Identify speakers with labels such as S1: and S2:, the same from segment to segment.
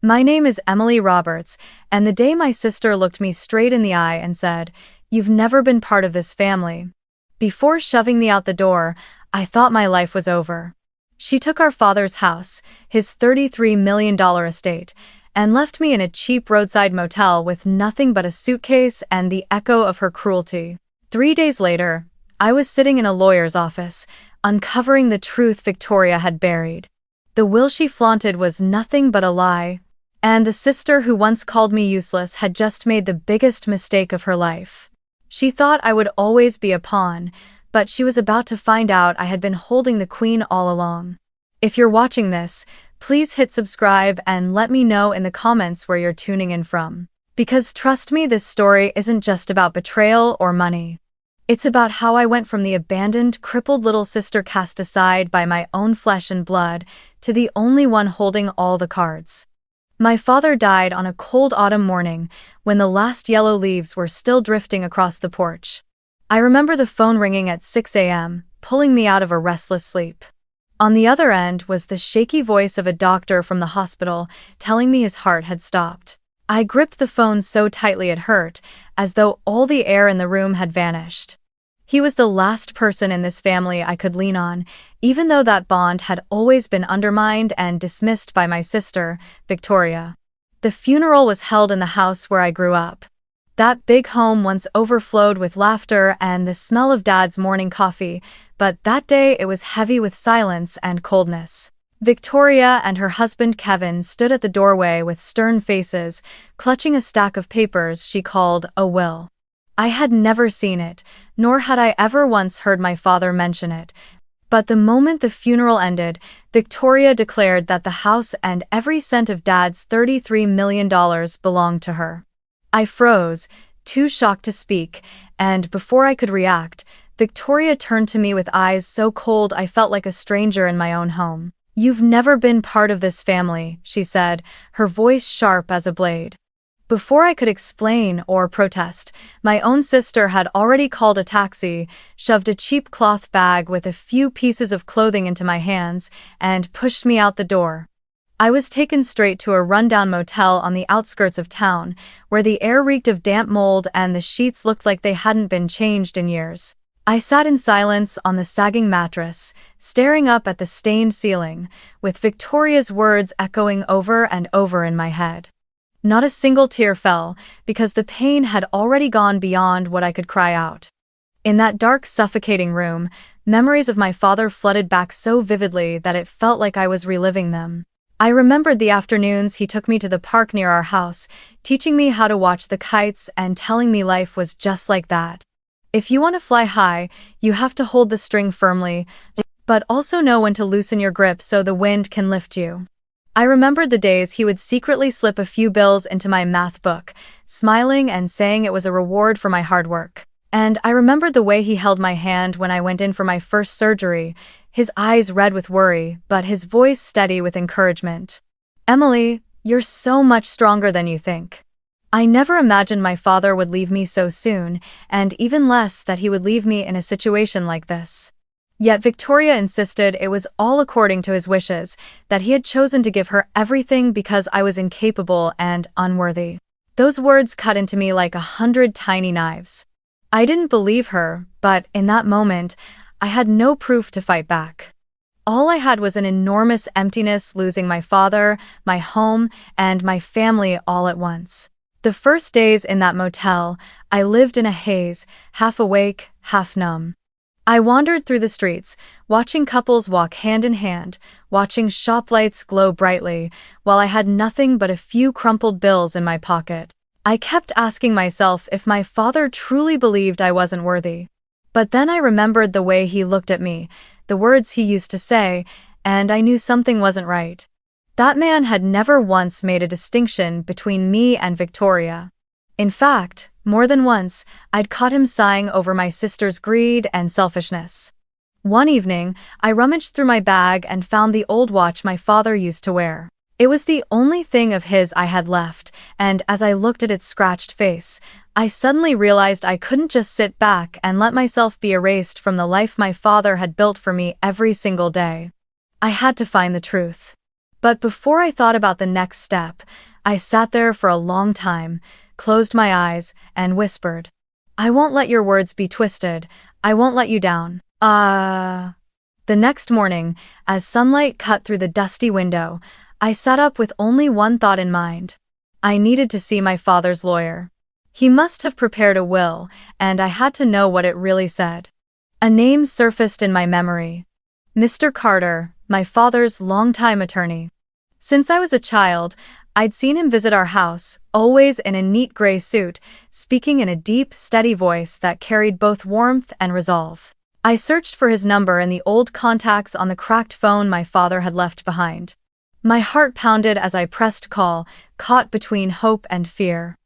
S1: My name is Emily Roberts, and the day my sister looked me straight in the eye and said, "You've never been part of this family," before shoving me out the door, I thought my life was over. She took our father's house, his $33 million estate, and left me in a cheap roadside motel with nothing but a suitcase and the echo of her cruelty. 3 days later, I was sitting in a lawyer's office, uncovering the truth Victoria had buried. The will she flaunted was nothing but a lie, and the sister who once called me useless had just made the biggest mistake of her life. She thought I would always be a pawn, but she was about to find out I had been holding the queen all along. If you're watching this, please hit subscribe and let me know in the comments where you're tuning in from. Because trust me, this story isn't just about betrayal or money. It's about how I went from the abandoned, crippled little sister cast aside by my own flesh and blood to the only one holding all the cards. My father died on a cold autumn morning when the last yellow leaves were still drifting across the porch. I remember the phone ringing at 6 a.m., pulling me out of a restless sleep. On the other end was the shaky voice of a doctor from the hospital telling me his heart had stopped. I gripped the phone so tightly it hurt, as though all the air in the room had vanished. He was the last person in this family I could lean on, even though that bond had always been undermined and dismissed by my sister, Victoria. The funeral was held in the house where I grew up. That big home once overflowed with laughter and the smell of Dad's morning coffee, but that day it was heavy with silence and coldness. Victoria and her husband Kevin stood at the doorway with stern faces, clutching a stack of papers she called a will. I had never seen it, nor had I ever once heard my father mention it. But the moment the funeral ended, Victoria declared that the house and every cent of Dad's $33 million belonged to her. I froze, too shocked to speak, and before I could react, Victoria turned to me with eyes so cold I felt like a stranger in my own home. "You've never been part of this family," she said, her voice sharp as a blade. Before I could explain or protest, my own sister had already called a taxi, shoved a cheap cloth bag with a few pieces of clothing into my hands, and pushed me out the door. I was taken straight to a rundown motel on the outskirts of town, where the air reeked of damp mold and the sheets looked like they hadn't been changed in years. I sat in silence on the sagging mattress, staring up at the stained ceiling, with Victoria's words echoing over and over in my head. Not a single tear fell, because the pain had already gone beyond what I could cry out. In that dark, suffocating room, memories of my father flooded back so vividly that it felt like I was reliving them. I remembered the afternoons he took me to the park near our house, teaching me how to watch the kites and telling me life was just like that. If you want to fly high, you have to hold the string firmly, but also know when to loosen your grip so the wind can lift you. I remembered the days he would secretly slip a few bills into my math book, smiling and saying it was a reward for my hard work. And I remembered the way he held my hand when I went in for my first surgery, his eyes red with worry, but his voice steady with encouragement. "Emily, you're so much stronger than you think." I never imagined my father would leave me so soon, and even less that he would leave me in a situation like this. Yet Victoria insisted it was all according to his wishes, that he had chosen to give her everything because I was incapable and unworthy. Those words cut into me like 100 tiny knives. I didn't believe her, but in that moment, I had no proof to fight back. All I had was an enormous emptiness, losing my father, my home, and my family all at once. The first days in that motel, I lived in a haze, half awake, half numb. I wandered through the streets, watching couples walk hand in hand, watching shop lights glow brightly, while I had nothing but a few crumpled bills in my pocket. I kept asking myself if my father truly believed I wasn't worthy. But then I remembered the way he looked at me, the words he used to say, and I knew something wasn't right. That man had never once made a distinction between me and Victoria. In fact, more than once, I'd caught him sighing over my sister's greed and selfishness. One evening, I rummaged through my bag and found the old watch my father used to wear. It was the only thing of his I had left, and as I looked at its scratched face, I suddenly realized I couldn't just sit back and let myself be erased from the life my father had built for me every single day. I had to find the truth. But before I thought about the next step, I sat there for a long time, closed my eyes, and whispered, "I won't let your words be twisted. I won't let you down." The next morning, as sunlight cut through the dusty window, I sat up with only one thought in mind. I needed to see my father's lawyer. He must have prepared a will, and I had to know what it really said. A name surfaced in my memory. Mr. Carter, my father's longtime attorney. Since I was a child, I'd seen him visit our house, always in a neat gray suit, speaking in a deep, steady voice that carried both warmth and resolve. I searched for his number in the old contacts on the cracked phone my father had left behind. My heart pounded as I pressed call, caught between hope and fear.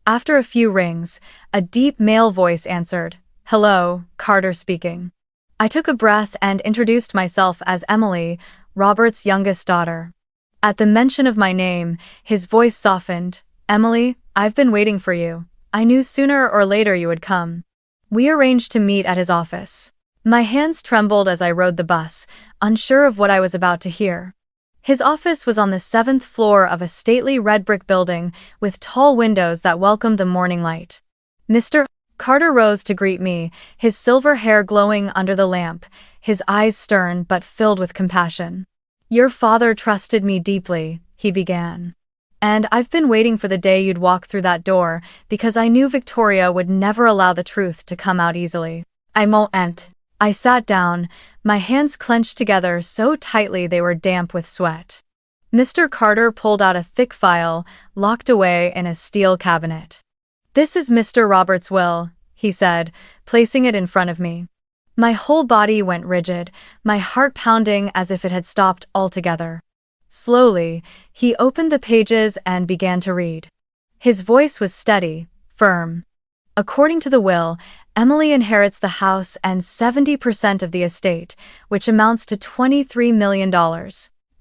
S1: After a few rings, a deep male voice answered. "Hello, Carter speaking." I took a breath and introduced myself as Emily, Robert's youngest daughter. At the mention of my name, his voice softened. "Emily, I've been waiting for you. I knew sooner or later you would come." We arranged to meet at his office. My hands trembled as I rode the bus, unsure of what I was about to hear. His office was on the 7th floor of a stately red brick building with tall windows that welcomed the morning light. Mr. Carter rose to greet me, his silver hair glowing under the lamp, his eyes stern but filled with compassion. "Your father trusted me deeply," he began. "And I've been waiting for the day you'd walk through that door because I knew Victoria would never allow the truth to come out easily." I sat down, my hands clenched together so tightly they were damp with sweat. Mr. Carter pulled out a thick file, locked away in a steel cabinet. "This is Mr. Roberts' will," he said, placing it in front of me. My whole body went rigid, my heart pounding as if it had stopped altogether. Slowly, he opened the pages and began to read. His voice was steady, firm. According to the will, Emily inherits the house and 70% of the estate, which amounts to $23 million.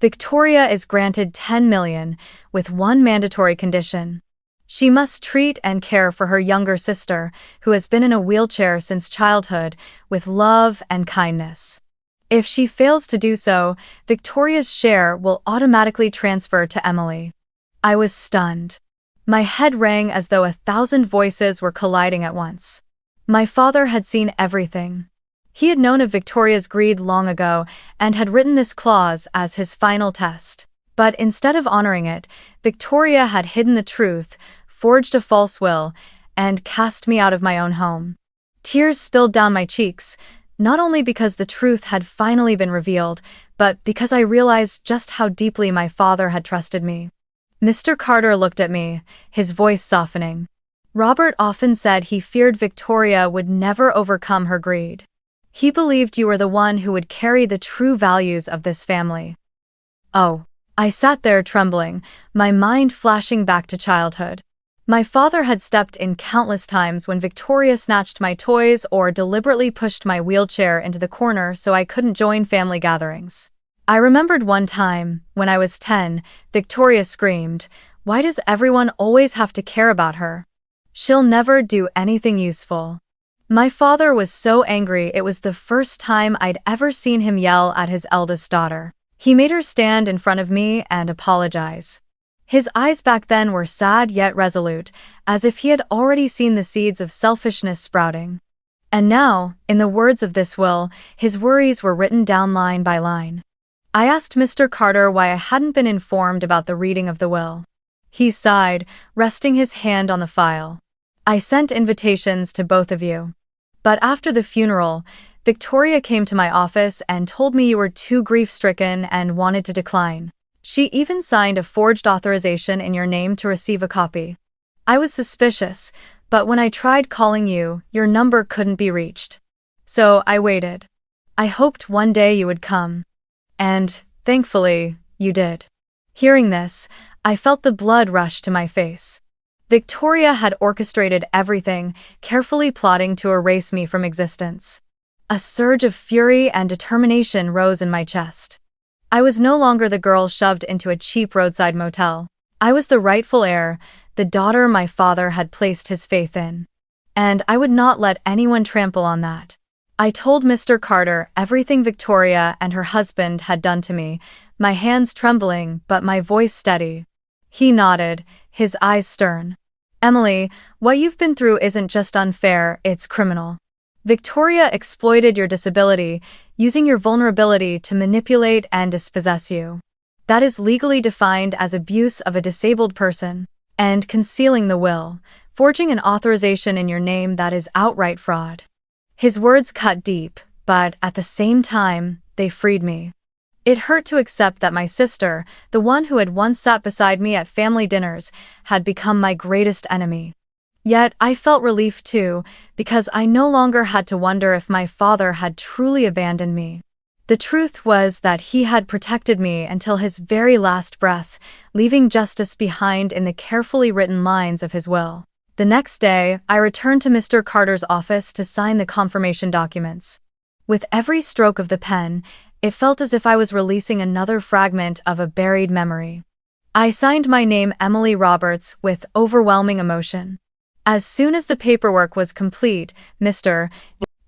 S1: Victoria is granted $10 million, with one mandatory condition. She must treat and care for her younger sister, who has been in a wheelchair since childhood, with love and kindness. If she fails to do so, Victoria's share will automatically transfer to Emily. I was stunned. My head rang as though 1,000 voices were colliding at once. My father had seen everything. He had known of Victoria's greed long ago and had written this clause as his final test. But instead of honoring it, Victoria had hidden the truth, forged a false will, and cast me out of my own home. Tears spilled down my cheeks, not only because the truth had finally been revealed, but because I realized just how deeply my father had trusted me. Mr. Carter looked at me, his voice softening. "Robert often said he feared Victoria would never overcome her greed. He believed you were the one who would carry the true values of this family." Oh, I sat there trembling, my mind flashing back to childhood. My father had stepped in countless times when Victoria snatched my toys or deliberately pushed my wheelchair into the corner so I couldn't join family gatherings. I remembered one time, when I was 10, Victoria screamed, "Why does everyone always have to care about her? She'll never do anything useful." My father was so angry it was the first time I'd ever seen him yell at his eldest daughter. He made her stand in front of me and apologize. His eyes back then were sad yet resolute, as if he had already seen the seeds of selfishness sprouting. And now, in the words of this will, his worries were written down line by line. I asked Mr. Carter why I hadn't been informed about the reading of the will. He sighed, resting his hand on the file. "I sent invitations to both of you. But after the funeral, Victoria came to my office and told me you were too grief-stricken and wanted to decline. She even signed a forged authorization in your name to receive a copy. I was suspicious, but when I tried calling you, your number couldn't be reached. So I waited. I hoped one day you would come. And, thankfully, you did." Hearing this, I felt the blood rush to my face. Victoria had orchestrated everything, carefully plotting to erase me from existence. A surge of fury and determination rose in my chest. I was no longer the girl shoved into a cheap roadside motel. I was the rightful heir, the daughter my father had placed his faith in. And I would not let anyone trample on that. I told Mr. Carter everything Victoria and her husband had done to me, my hands trembling but my voice steady. He nodded, his eyes stern. Emily, what you've been through isn't just unfair, it's criminal. Victoria exploited your disability, using your vulnerability to manipulate and dispossess you. That is legally defined as abuse of a disabled person, and concealing the will, forging an authorization in your name that is outright fraud. His words cut deep, but at the same time, they freed me. It hurt to accept that my sister, the one who had once sat beside me at family dinners, had become my greatest enemy. Yet I felt relief too, because I no longer had to wonder if my father had truly abandoned me. The truth was that he had protected me until his very last breath, leaving justice behind in the carefully written lines of his will. The next day, I returned to Mr. Carter's office to sign the confirmation documents. With every stroke of the pen, it felt as if I was releasing another fragment of a buried memory. I signed my name Emily Roberts with overwhelming emotion. As soon as the paperwork was complete, Mr.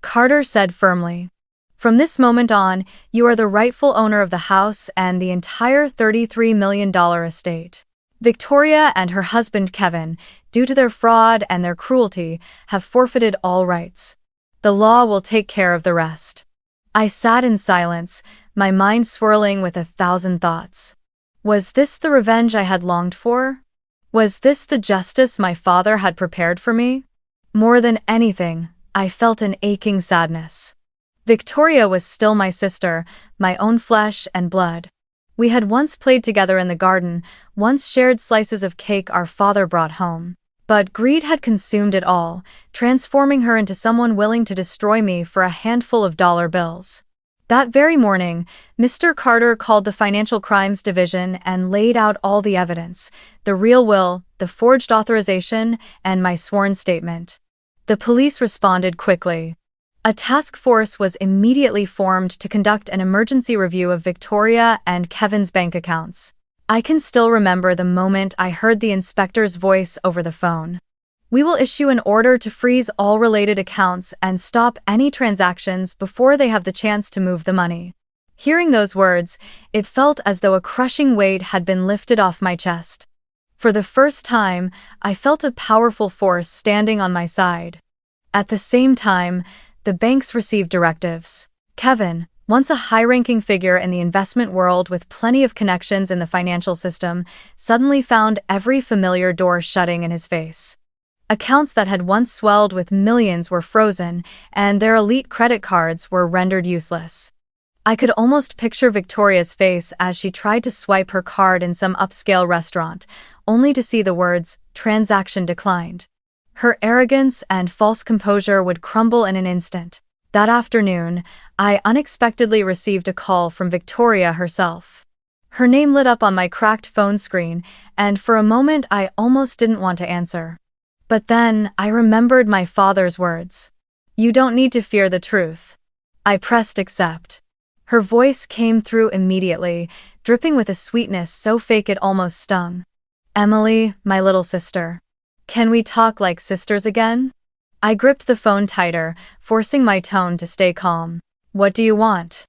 S1: Carter said firmly, "From this moment on, you are the rightful owner of the house and the entire $33 million estate. Victoria and her husband Kevin, due to their fraud and their cruelty, have forfeited all rights. The law will take care of the rest." I sat in silence, my mind swirling with 1,000 thoughts. Was this the revenge I had longed for? Was this the justice my father had prepared for me? More than anything, I felt an aching sadness. Victoria was still my sister, my own flesh and blood. We had once played together in the garden, once shared slices of cake our father brought home. But greed had consumed it all, transforming her into someone willing to destroy me for a handful of dollar bills. That very morning, Mr. Carter called the Financial Crimes Division and laid out all the evidence, the real will, the forged authorization, and my sworn statement. The police responded quickly. A task force was immediately formed to conduct an emergency review of Victoria and Kevin's bank accounts. I can still remember the moment I heard the inspector's voice over the phone. "We will issue an order to freeze all related accounts and stop any transactions before they have the chance to move the money." Hearing those words, it felt as though a crushing weight had been lifted off my chest. For the first time, I felt a powerful force standing on my side. At the same time, the banks received directives. Kevin, once a high-ranking figure in the investment world with plenty of connections in the financial system, suddenly found every familiar door shutting in his face. Accounts that had once swelled with millions were frozen, and their elite credit cards were rendered useless. I could almost picture Victoria's face as she tried to swipe her card in some upscale restaurant, only to see the words, "Transaction declined." Her arrogance and false composure would crumble in an instant. That afternoon, I unexpectedly received a call from Victoria herself. Her name lit up on my cracked phone screen, and for a moment I almost didn't want to answer. But then I remembered my father's words. "You don't need to fear the truth." I pressed accept. Her voice came through immediately, dripping with a sweetness so fake it almost stung. "Emily, my little sister. Can we talk like sisters again?" I gripped the phone tighter, forcing my tone to stay calm. "What do you want?"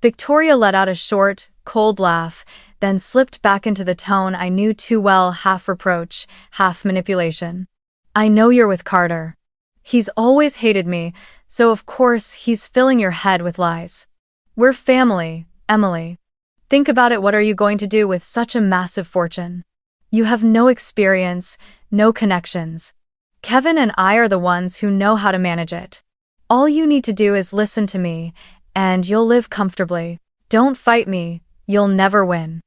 S1: Victoria let out a short, cold laugh, then slipped back into the tone I knew too well, half reproach, half manipulation. "I know you're with Carter. He's always hated me, so of course he's filling your head with lies. We're family, Emily. Think about it, what are you going to do with such a massive fortune? You have no experience, no connections. Kevin and I are the ones who know how to manage it. All you need to do is listen to me, and you'll live comfortably. Don't fight me, you'll never win."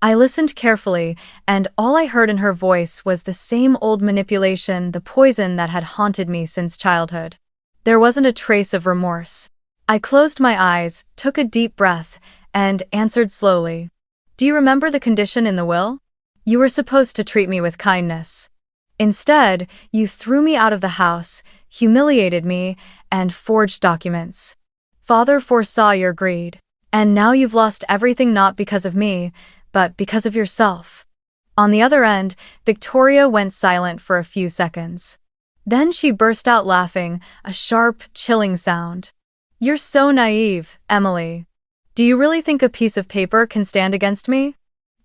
S1: I listened carefully, and all I heard in her voice was the same old manipulation, the poison that had haunted me since childhood. There wasn't a trace of remorse. I closed my eyes, took a deep breath, and answered slowly. "Do you remember the condition in the will? You were supposed to treat me with kindness. Instead, you threw me out of the house, humiliated me, and forged documents. Father foresaw your greed. And now you've lost everything, not because of me, but because of yourself." On the other end, Victoria went silent for a few seconds. Then she burst out laughing, a sharp, chilling sound. "You're so naive, Emily. Do you really think a piece of paper can stand against me?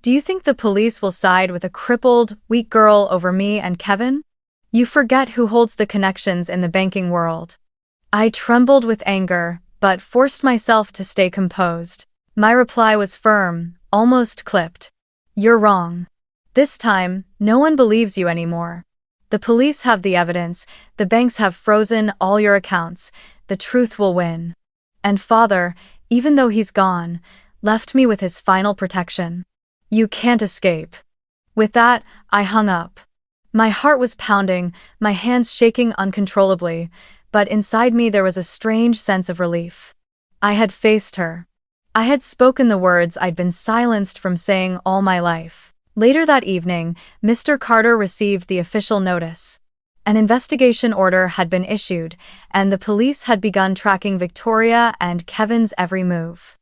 S1: Do you think the police will side with a crippled, weak girl over me and Kevin? You forget who holds the connections in the banking world. I trembled with anger, but forced myself to stay composed. My reply was firm, almost clipped. You're wrong. This time, no one believes you anymore. The police have the evidence, the banks have frozen all your accounts, the truth will win. And Father, even though he's gone, left me with his final protection. You can't escape. With that, I hung up. My heart was pounding, my hands shaking uncontrollably, but inside me there was a strange sense of relief. I had faced her. I had spoken the words I'd been silenced from saying all my life. Later that evening, Mr. Carter received the official notice. An investigation order had been issued, and the police had begun tracking Victoria and Kevin's every move.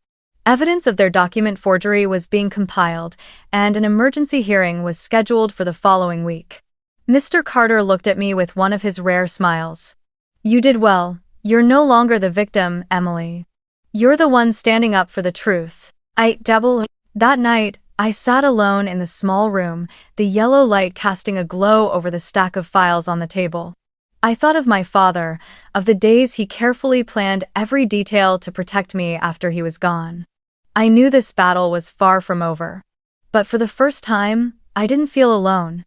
S1: Evidence of their document forgery was being compiled, and an emergency hearing was scheduled for the following week. Mr. Carter looked at me with one of his rare smiles. You did well. You're no longer the victim, Emily. You're the one standing up for the truth. That night, I sat alone in the small room, the yellow light casting a glow over the stack of files on the table. I thought of my father, of the days he carefully planned every detail to protect me after he was gone. I knew this battle was far from over. But for the first time, I didn't feel alone.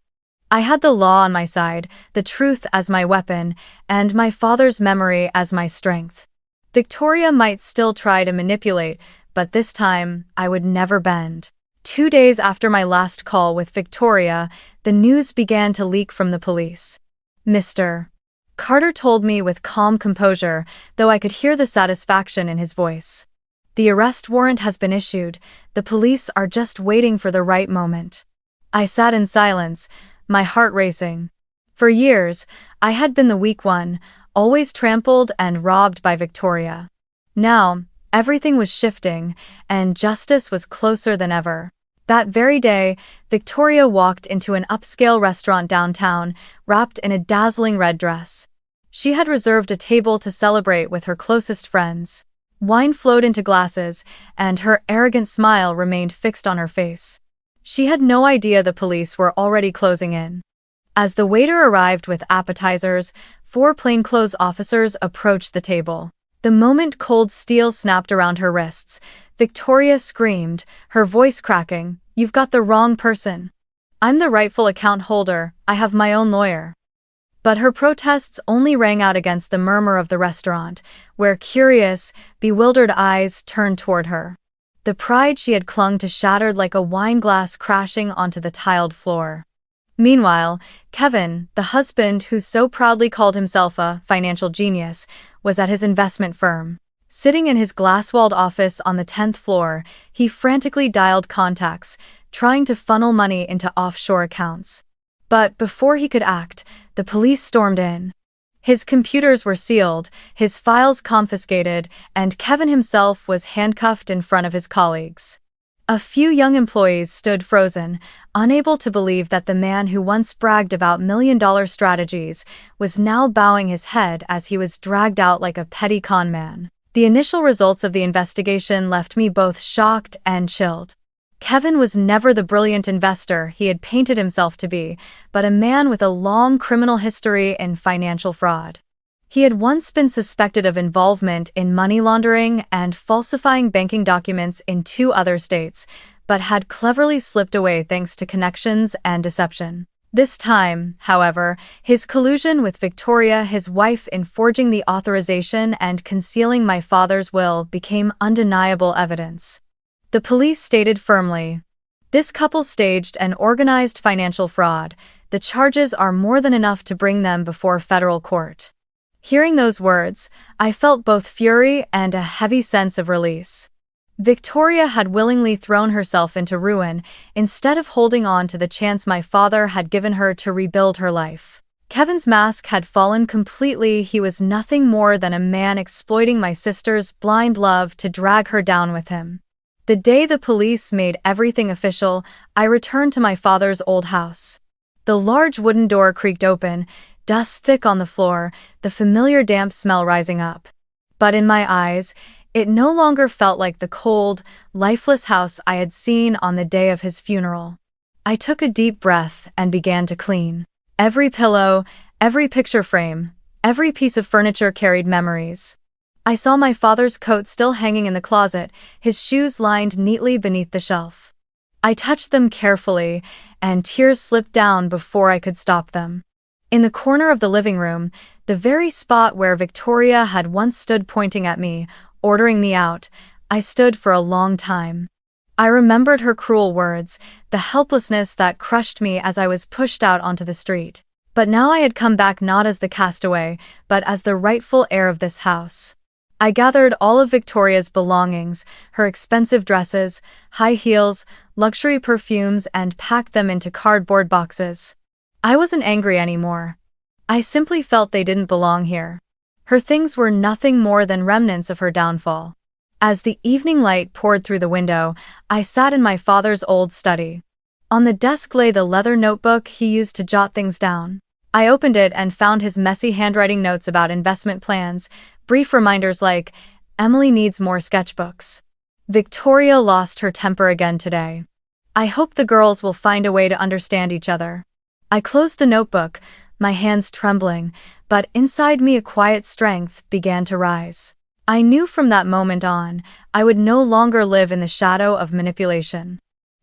S1: I had the law on my side, the truth as my weapon, and my father's memory as my strength. Victoria might still try to manipulate, but this time, I would never bend. 2 days after my last call with Victoria, the news began to leak from the police. Mr. Carter told me with calm composure, though I could hear the satisfaction in his voice. The arrest warrant has been issued. The police are just waiting for the right moment. I sat in silence, my heart racing. For years, I had been the weak one, always trampled and robbed by Victoria. Now, everything was shifting, and justice was closer than ever. That very day, Victoria walked into an upscale restaurant downtown, wrapped in a dazzling red dress. She had reserved a table to celebrate with her closest friends. Wine flowed into glasses, and her arrogant smile remained fixed on her face. She had no idea the police were already closing in. As the waiter arrived with appetizers, 4 plainclothes officers approached the table. The moment cold steel snapped around her wrists, Victoria screamed, her voice cracking, "You've got the wrong person. I'm the rightful account holder, I have my own lawyer." But her protests only rang out against the murmur of the restaurant, where curious, bewildered eyes turned toward her. The pride she had clung to shattered like a wine glass crashing onto the tiled floor. Meanwhile, Kevin, the husband who so proudly called himself a financial genius, was at his investment firm. Sitting in his glass-walled office on the 10th floor, he frantically dialed contacts, trying to funnel money into offshore accounts. But before he could act, the police stormed in. His computers were sealed, his files confiscated, and Kevin himself was handcuffed in front of his colleagues. A few young employees stood frozen, unable to believe that the man who once bragged about million-dollar strategies was now bowing his head as he was dragged out like a petty con man. The initial results of the investigation left me both shocked and chilled. Kevin was never the brilliant investor he had painted himself to be, but a man with a long criminal history in financial fraud. He had once been suspected of involvement in money laundering and falsifying banking documents in 2 other states, but had cleverly slipped away thanks to connections and deception. This time, however, his collusion with Victoria, his wife, in forging the authorization and concealing my father's will became undeniable evidence. The police stated firmly, "This couple staged an organized financial fraud. The charges are more than enough to bring them before federal court." Hearing those words, I felt both fury and a heavy sense of release. Victoria had willingly thrown herself into ruin instead of holding on to the chance my father had given her to rebuild her life. Kevin's mask had fallen completely. He was nothing more than a man exploiting my sister's blind love to drag her down with him. The day the police made everything official, I returned to my father's old house. The large wooden door creaked open, dust thick on the floor, the familiar damp smell rising up. But in my eyes, It no longer felt like the cold, lifeless house I had seen on the day of his funeral. I took a deep breath and began to clean. Every pillow, every picture frame, every piece of furniture carried memories. I saw my father's coat still hanging in the closet, his shoes lined neatly beneath the shelf. I touched them carefully, and tears slipped down before I could stop them. In the corner of the living room, the very spot where Victoria had once stood pointing at me, ordering me out, I stood for a long time. I remembered her cruel words, the helplessness that crushed me as I was pushed out onto the street. But now I had come back not as the castaway, but as the rightful heir of this house. I gathered all of Victoria's belongings, her expensive dresses, high heels, luxury perfumes, and packed them into cardboard boxes. I wasn't angry anymore. I simply felt they didn't belong here. Her things were nothing more than remnants of her downfall. As the evening light poured through the window, I sat in my father's old study. On the desk lay the leather notebook he used to jot things down. I opened it and found his messy handwriting notes about investment plans, brief reminders like, "Emily needs more sketchbooks. Victoria lost her temper again today. I hope the girls will find a way to understand each other." I closed the notebook, my hands trembling, but inside me a quiet strength began to rise. I knew from that moment on, I would no longer live in the shadow of manipulation.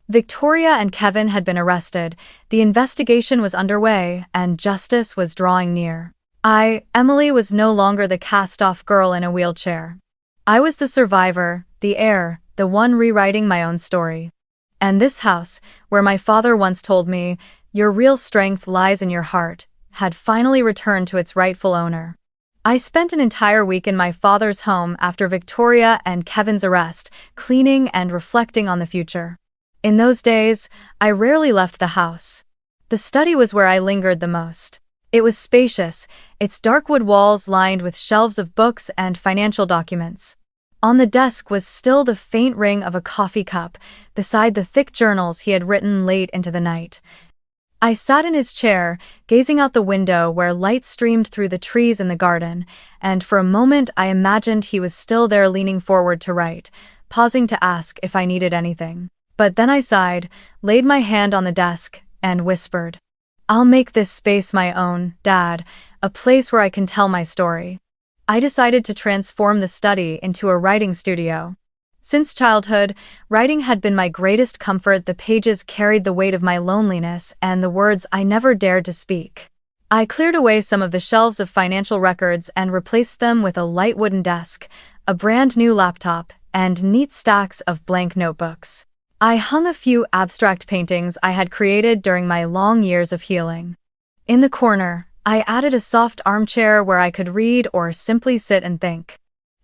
S1: Victoria and Kevin had been arrested, the investigation was underway, and justice was drawing near. Emily, was no longer the cast-off girl in a wheelchair. I was the survivor, the heir, the one rewriting my own story. And this house, where my father once told me, "Your real strength lies in your heart," had finally returned to its rightful owner. I spent an entire week in my father's home after Victoria and Kevin's arrest, cleaning and reflecting on the future. In those days, I rarely left the house. The study was where I lingered the most. It was spacious, its dark wood walls lined with shelves of books and financial documents. On the desk was still the faint ring of a coffee cup, beside the thick journals he had written late into the night. I sat in his chair, gazing out the window where light streamed through the trees in the garden, and for a moment I imagined he was still there leaning forward to write, pausing to ask if I needed anything. But then I sighed, laid my hand on the desk, and whispered, "I'll make this space my own, Dad, a place where I can tell my story." I decided to transform the study into a writing studio. Since childhood, writing had been my greatest comfort. The pages carried the weight of my loneliness and the words I never dared to speak. I cleared away some of the shelves of financial records and replaced them with a light wooden desk, a brand new laptop, and neat stacks of blank notebooks. I hung a few abstract paintings I had created during my long years of healing. In the corner, I added a soft armchair where I could read or simply sit and think.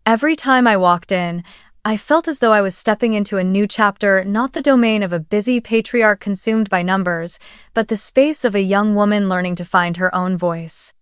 S1: Every time I walked in, I felt as though I was stepping into a new chapter, not the domain of a busy patriarch consumed by numbers, but the space of a young woman learning to find her own voice.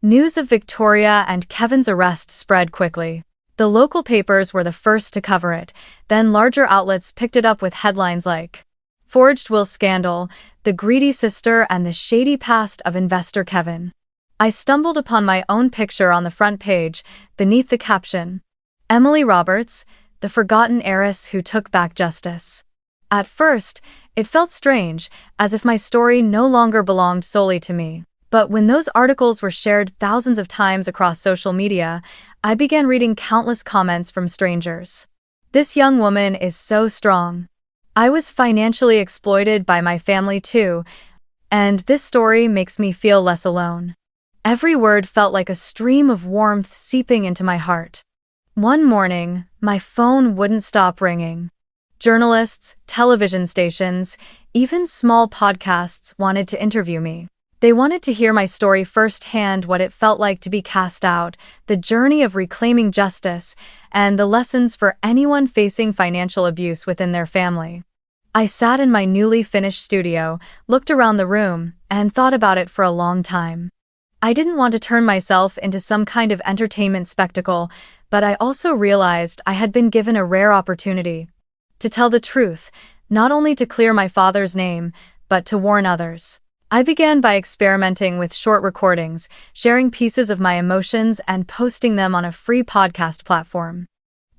S1: News of Victoria and Kevin's arrest spread quickly. The local papers were the first to cover it, then larger outlets picked it up with headlines like, "Forged Will Scandal, The Greedy Sister and the Shady Past of Investor Kevin." I stumbled upon my own picture on the front page, beneath the caption, "Emily Roberts, the forgotten heiress who took back justice." At first, it felt strange, as if my story no longer belonged solely to me. But when those articles were shared thousands of times across social media, I began reading countless comments from strangers. "This young woman is so strong. I was financially exploited by my family too, and this story makes me feel less alone." Every word felt like a stream of warmth seeping into my heart. One morning, my phone wouldn't stop ringing. Journalists, television stations, even small podcasts wanted to interview me. They wanted to hear my story firsthand, what it felt like to be cast out, the journey of reclaiming justice, and the lessons for anyone facing financial abuse within their family. I sat in my newly finished studio, looked around the room, and thought about it for a long time. I didn't want to turn myself into some kind of entertainment spectacle, but I also realized I had been given a rare opportunity to tell the truth, not only to clear my father's name, but to warn others. I began by experimenting with short recordings, sharing pieces of my emotions and posting them on a free podcast platform.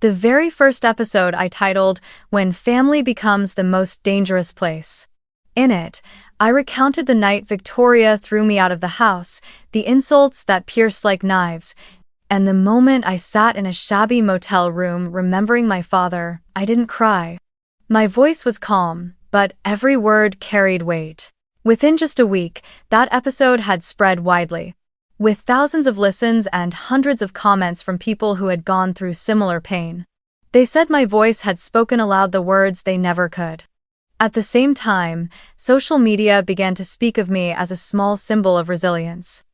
S1: The very first episode I titled, "When Family Becomes the Most Dangerous Place." In it, I recounted the night Victoria threw me out of the house, the insults that pierced like knives, and the moment I sat in a shabby motel room remembering my father. I didn't cry. My voice was calm, but every word carried weight. Within just a week, that episode had spread widely, with thousands of listens and hundreds of comments from people who had gone through similar pain. They said my voice had spoken aloud the words they never could. At the same time, social media began to speak of me as a small symbol of resilience.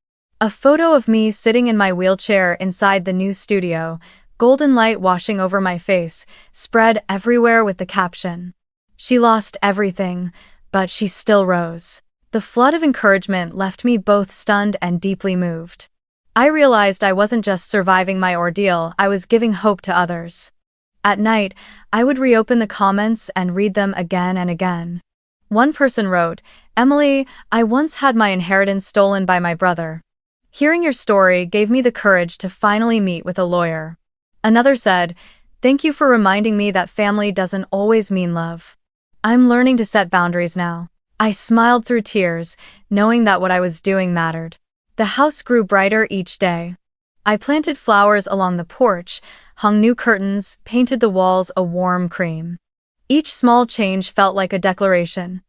S1: A photo of me sitting in my wheelchair inside the new studio, golden light washing over my face, spread everywhere with the caption, "She lost everything, but she still rose." The flood of encouragement left me both stunned and deeply moved. I realized I wasn't just surviving my ordeal, I was giving hope to others. At night, I would reopen the comments and read them again and again. One person wrote, "Emily, I once had my inheritance stolen by my brother. Hearing your story gave me the courage to finally meet with a lawyer." Another said, "Thank you for reminding me that family doesn't always mean love. I'm learning to set boundaries now." I smiled through tears, knowing that what I was doing mattered. The house grew brighter each day. I planted flowers along the porch, hung new curtains, painted the walls a warm cream. Each small change felt like a declaration.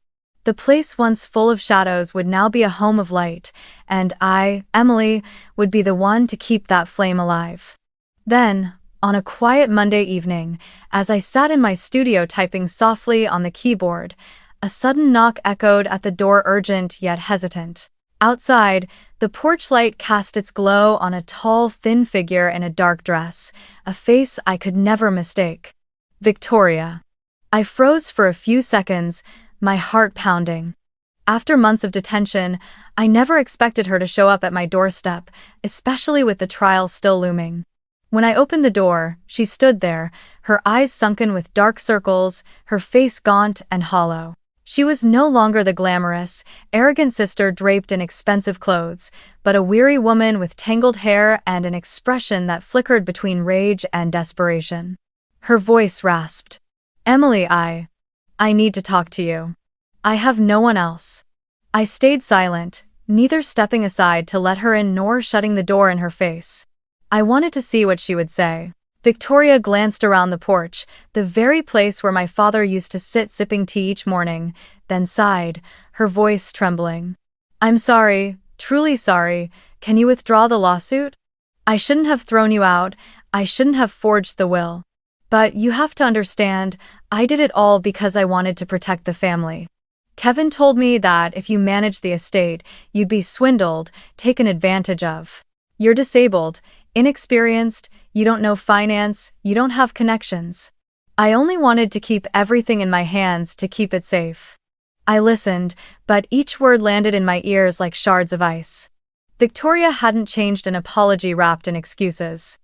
S1: The place once full of shadows would now be a home of light, and I, Emily, would be the one to keep that flame alive. Then, on a quiet Monday evening, as I sat in my studio typing softly on the keyboard, a sudden knock echoed at the door, urgent yet hesitant. Outside, the porch light cast its glow on a tall, thin figure in a dark dress, a face I could never mistake. Victoria. I froze for a few seconds, my heart pounding. After months of detention, I never expected her to show up at my doorstep, especially with the trial still looming. When I opened the door, she stood there, her eyes sunken with dark circles, her face gaunt and hollow. She was no longer the glamorous, arrogant sister draped in expensive clothes, but a weary woman with tangled hair and an expression that flickered between rage and desperation. Her voice rasped. "Emily, I need to talk to you. I have no one else." I stayed silent, neither stepping aside to let her in nor shutting the door in her face. I wanted to see what she would say. Victoria glanced around the porch, the very place where my father used to sit sipping tea each morning, then sighed, her voice trembling. "I'm sorry, truly sorry. Can you withdraw the lawsuit? I shouldn't have thrown you out, I shouldn't have forged the will. But you have to understand, I did it all because I wanted to protect the family. Kevin told me that if you managed the estate, you'd be swindled, taken advantage of. You're disabled, inexperienced, you don't know finance, you don't have connections. I only wanted to keep everything in my hands to keep it safe." I listened, but each word landed in my ears like shards of ice. Victoria hadn't changed, an apology wrapped in excuses.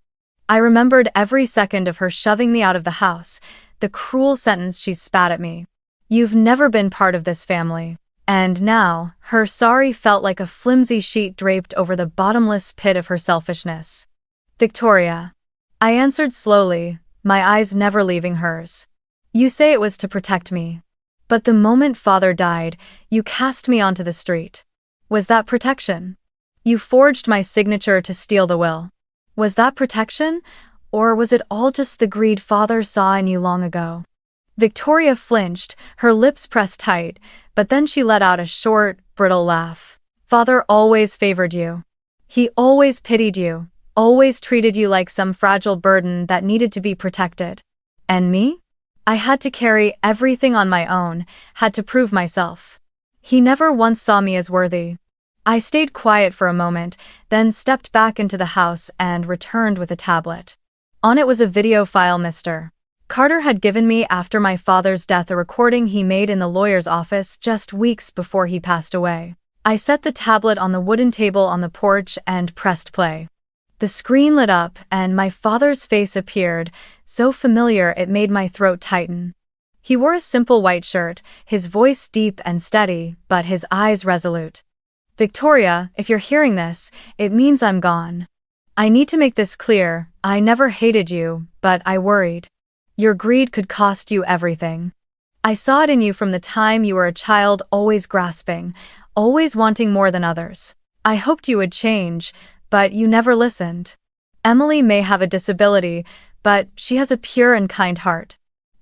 S1: I remembered every second of her shoving me out of the house, the cruel sentence she spat at me. "You've never been part of this family." And now, her sorry felt like a flimsy sheet draped over the bottomless pit of her selfishness. "Victoria," I answered slowly, my eyes never leaving hers. "You say it was to protect me. But the moment father died, you cast me onto the street. Was that protection? You forged my signature to steal the will. Was that protection? Or was it all just the greed father saw in you long ago?" Victoria flinched, her lips pressed tight, but then she let out a short, brittle laugh. "Father always favored you. He always pitied you, always treated you like some fragile burden that needed to be protected. And me? I had to carry everything on my own, had to prove myself. He never once saw me as worthy." I stayed quiet for a moment, then stepped back into the house and returned with a tablet. On it was a video file Mr. Carter had given me after my father's death, a recording he made in the lawyer's office just weeks before he passed away. I set the tablet on the wooden table on the porch and pressed play. The screen lit up and my father's face appeared, so familiar it made my throat tighten. He wore a simple white shirt, his voice deep and steady, but his eyes resolute. "Victoria, if you're hearing this, it means I'm gone. I need to make this clear, I never hated you, but I worried. Your greed could cost you everything. I saw it in you from the time you were a child, always grasping, always wanting more than others. I hoped you would change, but you never listened. Emily may have a disability, but she has a pure and kind heart.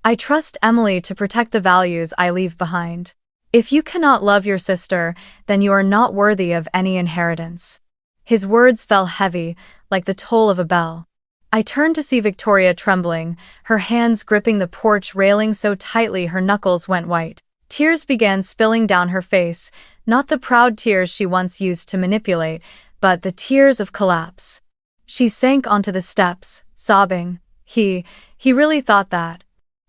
S1: I trust Emily to protect the values I leave behind. If you cannot love your sister, then you are not worthy of any inheritance. His words fell heavy, like the toll of a bell. I turned to see Victoria trembling, her hands gripping the porch railing so tightly her knuckles went white. Tears began spilling down her face, not the proud tears she once used to manipulate, but the tears of collapse. She sank onto the steps, sobbing. He really thought that.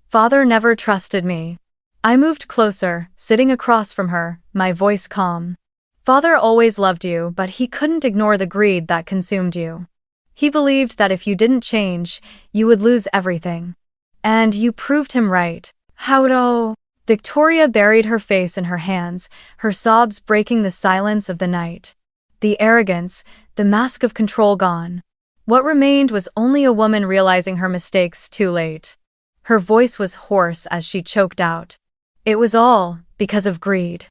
S1: Father never trusted me. I moved closer, sitting across from her, my voice calm. Father always loved you, but he couldn't ignore the greed that consumed you. He believed that if you didn't change, you would lose everything. And you proved him right. How? Victoria buried her face in her hands, her sobs breaking the silence of the night. The arrogance, the mask of control gone. What remained was only a woman realizing her mistakes too late. Her voice was hoarse as she choked out. It was all because of greed.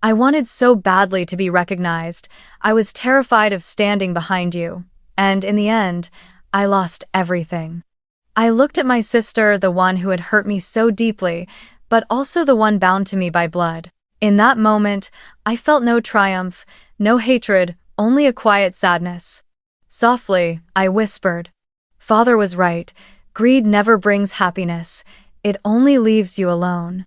S1: I wanted so badly to be recognized. I was terrified of standing behind you. And in the end, I lost everything. I looked at my sister, the one who had hurt me so deeply, but also the one bound to me by blood. In that moment, I felt no triumph, no hatred, only a quiet sadness. Softly, I whispered. Father was right. Greed never brings happiness. It only leaves you alone.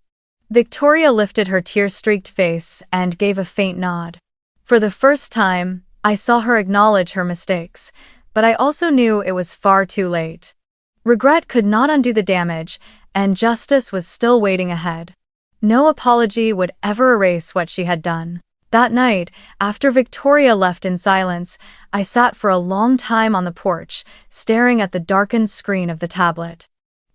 S1: Victoria lifted her tear-streaked face and gave a faint nod. For the first time, I saw her acknowledge her mistakes, but I also knew it was far too late. Regret could not undo the damage, and justice was still waiting ahead. No apology would ever erase what she had done. That night, after Victoria left in silence, I sat for a long time on the porch, staring at the darkened screen of the tablet.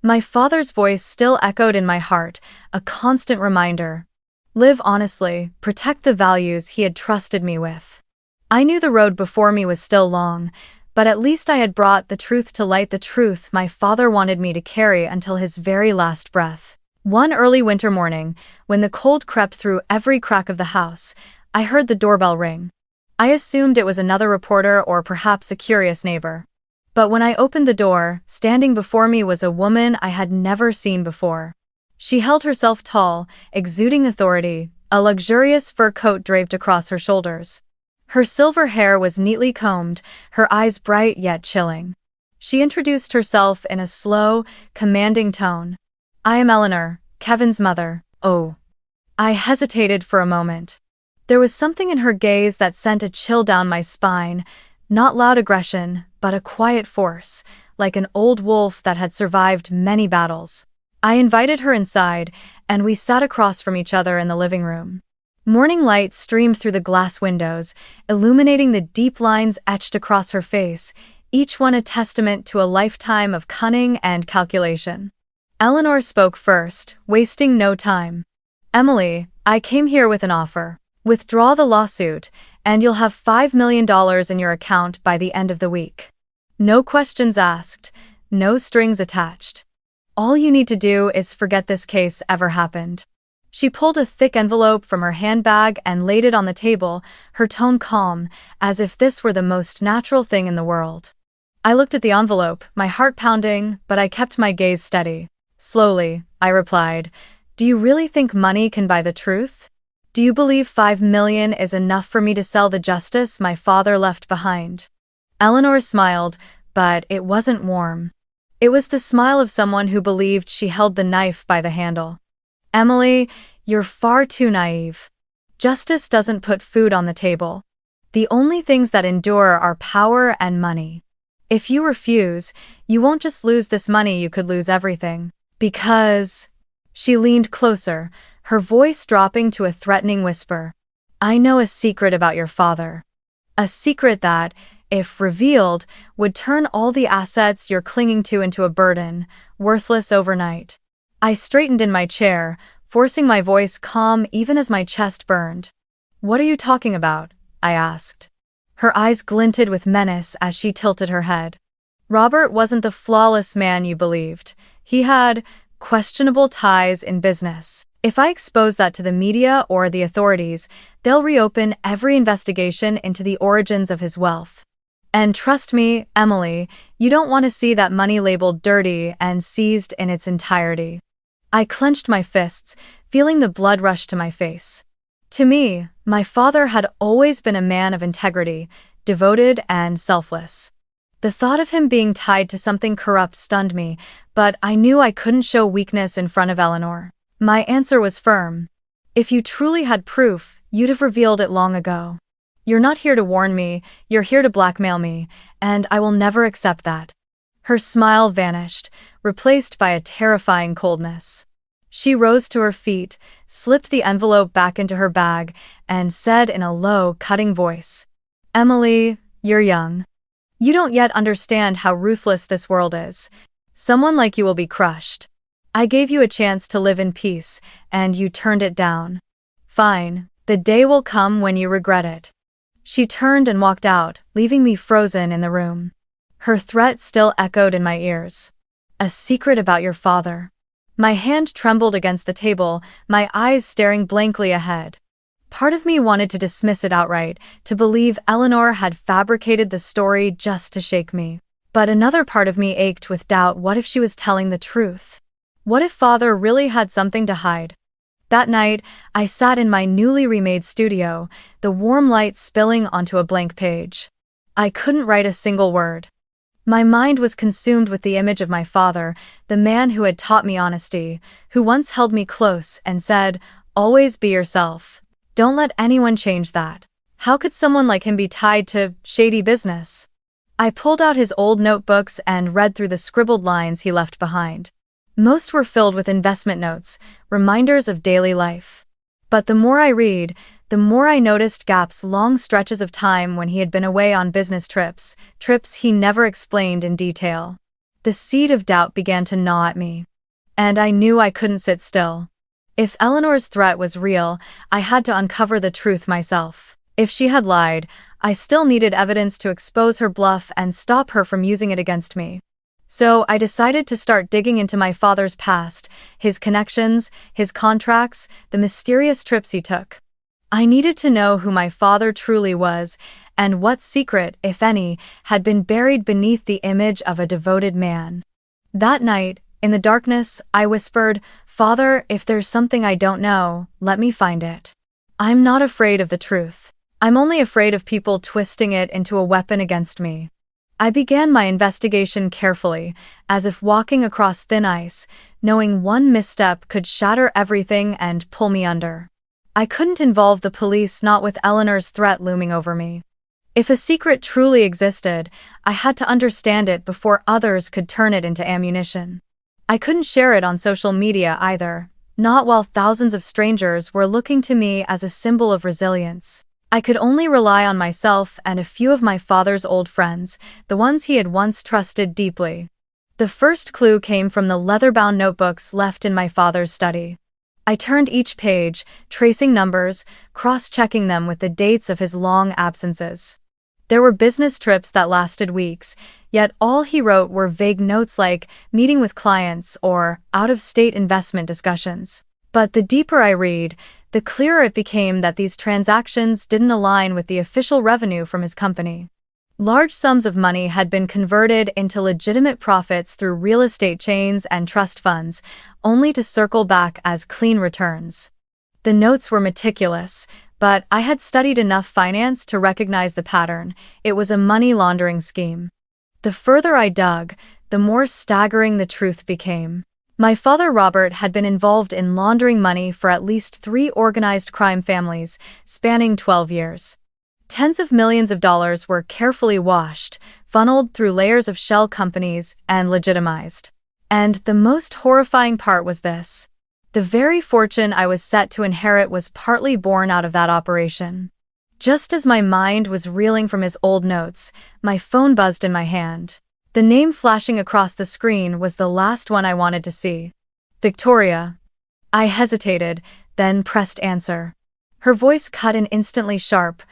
S1: My father's voice still echoed in my heart, a constant reminder. Live honestly, protect the values he had trusted me with. I knew the road before me was still long, but at least I had brought the truth to light, the truth my father wanted me to carry until his very last breath. One early winter morning, when the cold crept through every crack of the house, I heard the doorbell ring. I assumed it was another reporter or perhaps a curious neighbor. But when I opened the door, standing before me was a woman I had never seen before. She held herself tall, exuding authority, a luxurious fur coat draped across her shoulders. Her silver hair was neatly combed, her eyes bright yet chilling. She introduced herself in a slow, commanding tone. I am Eleanor, Kevin's mother. Oh. I hesitated for a moment. There was something in her gaze that sent a chill down my spine, not loud aggression, but a quiet force, like an old wolf that had survived many battles. I invited her inside, and we sat across from each other in the living room. Morning light streamed through the glass windows, illuminating the deep lines etched across her face, each one a testament to a lifetime of cunning and calculation. Eleanor spoke first, wasting no time. Emily, I came here with an offer. Withdraw the lawsuit, and you'll have $5 million in your account by the end of the week. No questions asked, no strings attached. All you need to do is forget this case ever happened. She pulled a thick envelope from her handbag and laid it on the table, her tone calm, as if this were the most natural thing in the world. I looked at the envelope, my heart pounding, but I kept my gaze steady. Slowly, I replied, "Do you really think money can buy the truth? Do you believe $5 million is enough for me to sell the justice my father left behind?" Eleanor smiled, but it wasn't warm. It was the smile of someone who believed she held the knife by the handle. Emily, you're far too naive. Justice doesn't put food on the table. The only things that endure are power and money. If you refuse, you won't just lose this money, you could lose everything. Because... She leaned closer, her voice dropping to a threatening whisper. I know a secret about your father. A secret that, if revealed, would turn all the assets you're clinging to into a burden, worthless overnight. I straightened in my chair, forcing my voice calm even as my chest burned. What are you talking about? I asked. Her eyes glinted with menace as she tilted her head. Robert wasn't the flawless man you believed. He had questionable ties in business. If I expose that to the media or the authorities, they'll reopen every investigation into the origins of his wealth. And trust me, Emily, you don't want to see that money labeled dirty and seized in its entirety. I clenched my fists, feeling the blood rush to my face. To me, my father had always been a man of integrity, devoted and selfless. The thought of him being tied to something corrupt stunned me, but I knew I couldn't show weakness in front of Eleanor. My answer was firm. If you truly had proof, you'd have revealed it long ago. You're not here to warn me, you're here to blackmail me, and I will never accept that. Her smile vanished, replaced by a terrifying coldness. She rose to her feet, slipped the envelope back into her bag, and said in a low, cutting voice, "Emily, you're young. You don't yet understand how ruthless this world is. Someone like you will be crushed. I gave you a chance to live in peace, and you turned it down. Fine, the day will come when you regret it." She turned and walked out, leaving me frozen in the room. Her threat still echoed in my ears. "A secret about your father." My hand trembled against the table, my eyes staring blankly ahead. Part of me wanted to dismiss it outright, to believe Eleanor had fabricated the story just to shake me. But another part of me ached with doubt. What if she was telling the truth? What if father really had something to hide? That night, I sat in my newly remade studio, the warm light spilling onto a blank page. I couldn't write a single word. My mind was consumed with the image of my father, the man who had taught me honesty, who once held me close and said, "Always be yourself. Don't let anyone change that." How could someone like him be tied to shady business? I pulled out his old notebooks and read through the scribbled lines he left behind. Most were filled with investment notes, reminders of daily life. But the more I read, the more I noticed gaps, long stretches of time when he had been away on business trips he never explained in detail. The seed of doubt began to gnaw at me. And I knew I couldn't sit still. If Eleanor's threat was real, I had to uncover the truth myself. If she had lied, I still needed evidence to expose her bluff and stop her from using it against me. So I decided to start digging into my father's past, his connections, his contracts, the mysterious trips he took. I needed to know who my father truly was, and what secret, if any, had been buried beneath the image of a devoted man. That night, in the darkness, I whispered, "Father, if there's something I don't know, let me find it. I'm not afraid of the truth. I'm only afraid of people twisting it into a weapon against me." I began my investigation carefully, as if walking across thin ice, knowing one misstep could shatter everything and pull me under. I couldn't involve the police, not with Eleanor's threat looming over me. If a secret truly existed, I had to understand it before others could turn it into ammunition. I couldn't share it on social media either, not while thousands of strangers were looking to me as a symbol of resilience. I could only rely on myself and a few of my father's old friends, the ones he had once trusted deeply. The first clue came from the leather-bound notebooks left in my father's study. I turned each page, tracing numbers, cross-checking them with the dates of his long absences. There were business trips that lasted weeks, yet all he wrote were vague notes like meeting with clients or out-of-state investment discussions. But the deeper I read, the clearer it became that these transactions didn't align with the official revenue from his company. Large sums of money had been converted into legitimate profits through real estate chains and trust funds, only to circle back as clean returns. The notes were meticulous, but I had studied enough finance to recognize the pattern. It was a money laundering scheme. The further I dug, the more staggering the truth became. My father Robert had been involved in laundering money for at least 3 organized crime families, spanning 12 years. Tens of millions of dollars were carefully washed, funneled through layers of shell companies, and legitimized. And the most horrifying part was this. The very fortune I was set to inherit was partly born out of that operation. Just as my mind was reeling from his old notes, my phone buzzed in my hand. The name flashing across the screen was the last one I wanted to see. Victoria. I hesitated, then pressed answer. Her voice cut in instantly sharp,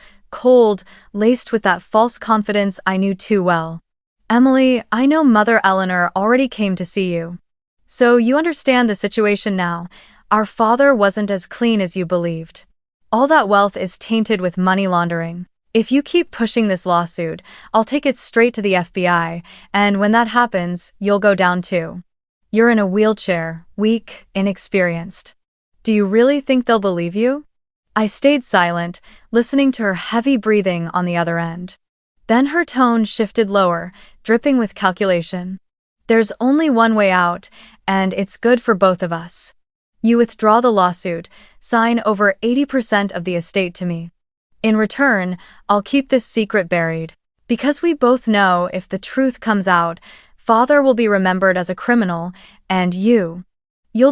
S1: cold, laced with that false confidence I knew too well. Emily, I know Mother Eleanor already came to see you. So you understand the situation now. Our father wasn't as clean as you believed. All that wealth is tainted with money laundering. If you keep pushing this lawsuit, I'll take it straight to the FBI, and when that happens, you'll go down too. You're in a wheelchair, weak, inexperienced. Do you really think they'll believe you? I stayed silent, listening to her heavy breathing on the other end. Then her tone shifted lower, dripping with calculation. There's only one way out, and it's good for both of us. You withdraw the lawsuit, sign over 80% of the estate to me. In return, I'll keep this secret buried. Because we both know if the truth comes out, Father will be remembered as a criminal, and you'll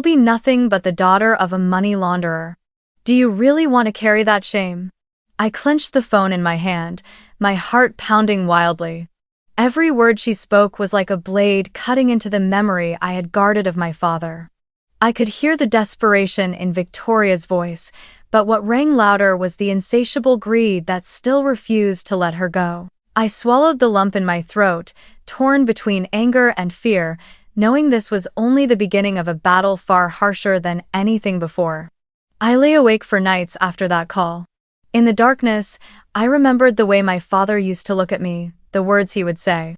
S1: be nothing but the daughter of a money launderer. Do you really want to carry that shame? I clenched the phone in my hand, my heart pounding wildly. Every word she spoke was like a blade cutting into the memory I had guarded of my father. I could hear the desperation in Victoria's voice, but what rang louder was the insatiable greed that still refused to let her go. I swallowed the lump in my throat, torn between anger and fear, knowing this was only the beginning of a battle far harsher than anything before. I lay awake for nights after that call. In the darkness, I remembered the way my father used to look at me, the words he would say.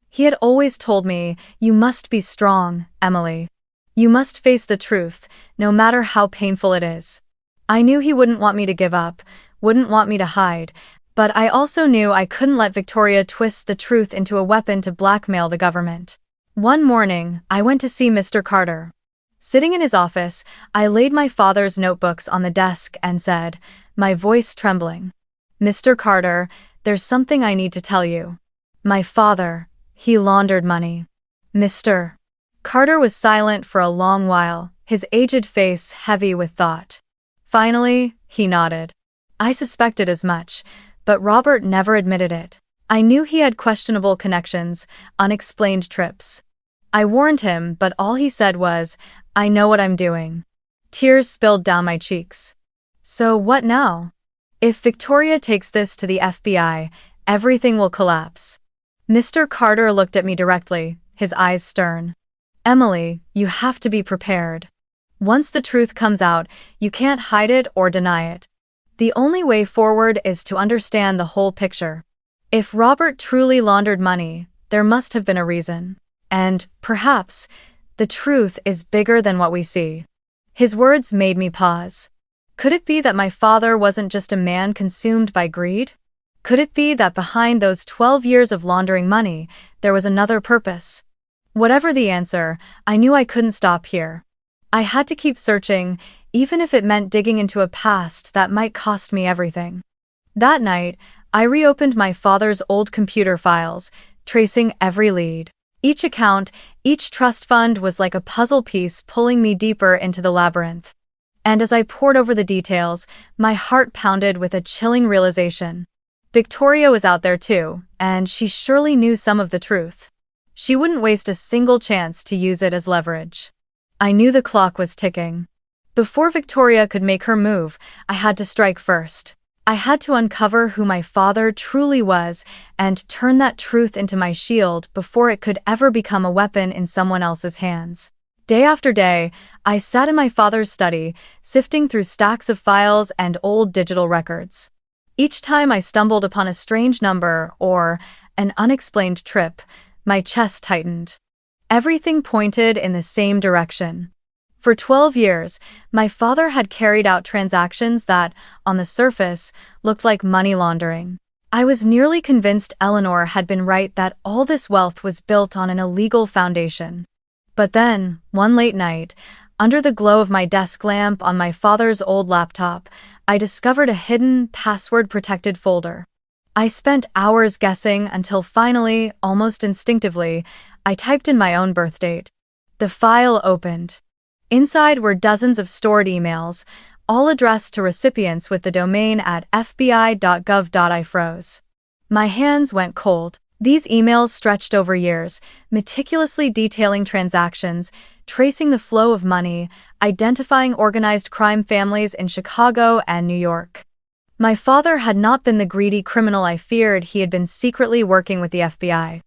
S1: He had always told me, "You must be strong, Emily. You must face the truth, no matter how painful it is." I knew he wouldn't want me to give up, wouldn't want me to hide, but I also knew I couldn't let Victoria twist the truth into a weapon to blackmail the government. One morning, I went to see Mr. Carter. Sitting in his office, I laid my father's notebooks on the desk and said, my voice trembling, "Mr. Carter, there's something I need to tell you. My father, he laundered money." Mr. Carter was silent for a long while, his aged face heavy with thought. Finally, he nodded. I suspected as much, but Robert never admitted it. I knew he had questionable connections, unexplained trips. I warned him, but all he said was, "I know what I'm doing." Tears spilled down my cheeks. So what now? If Victoria takes this to the FBI, everything will collapse. Mr. Carter looked at me directly, his eyes stern. Emily, you have to be prepared. Once the truth comes out, you can't hide it or deny it. The only way forward is to understand the whole picture. If Robert truly laundered money, there must have been a reason. And, perhaps, the truth is bigger than what we see. His words made me pause. Could it be that my father wasn't just a man consumed by greed? Could it be that behind those 12 years of laundering money, there was another purpose? Whatever the answer, I knew I couldn't stop here. I had to keep searching, even if it meant digging into a past that might cost me everything. That night, I reopened my father's old computer files, tracing every lead. Each account, each trust fund was like a puzzle piece pulling me deeper into the labyrinth. And as I pored over the details, my heart pounded with a chilling realization. Victoria was out there too, and she surely knew some of the truth. She wouldn't waste a single chance to use it as leverage. I knew the clock was ticking. Before Victoria could make her move, I had to strike first. I had to uncover who my father truly was and turn that truth into my shield before it could ever become a weapon in someone else's hands. Day after day, I sat in my father's study, sifting through stacks of files and old digital records. Each time I stumbled upon a strange number or an unexplained trip, my chest tightened. Everything pointed in the same direction. For 12 years, my father had carried out transactions that, on the surface, looked like money laundering. I was nearly convinced Eleanor had been right that all this wealth was built on an illegal foundation. But then, one late night, under the glow of my desk lamp on my father's old laptop, I discovered a hidden, password-protected folder. I spent hours guessing until finally, almost instinctively, I typed in my own birth date. The file opened. Inside were dozens of stored emails, all addressed to recipients with the domain at fbi.gov. I froze. My hands went cold. These emails stretched over years, meticulously detailing transactions, tracing the flow of money, identifying organized crime families in Chicago and New York. My father had not been the greedy criminal I feared. He had been secretly working with the FBI.